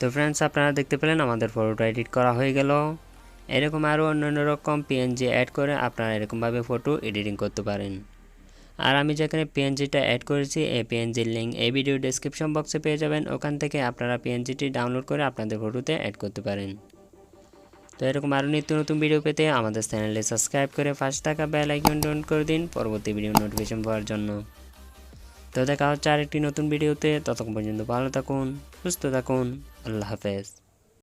তো फ्रेंड्स আপনারা দেখতে পেলেন আমাদের ফটোটা এডিট করা হয়ে গেল। এরকম আরো অন্যান্য রকম পিএনজি অ্যাড করে আপনারা এরকম ভাবে ফটো এডিটিং করতে পারেন। আর আমি যেখানে পিএনজিটা অ্যাড করেছি এই পিএনজির লিংক এই ভিডিও ডেসক্রিপশন বক্সে পেয়ে যাবেন। ওখান থেকে আপনারা পিএনজিটি ডাউনলোড করে আপনাদের ফটোতে অ্যাড করতে পারেন। তো এরকম আরো নিত্য নতুন ভিডিও পেতে আমাদের চ্যানেলে সাবস্ক্রাইব করে পাশে থাকা বেল আইকনটি অন করে দিন পরবর্তী ভিডিও নোটিফিকেশন পাওয়ার জন্য। তো দেখা হচ্ছে আরেকটি নতুন ভিডিওতে। ততক্ষণ পর্যন্ত ভালো থাকুন, সুস্থ থাকুন। আল্লাহ হাফেজ।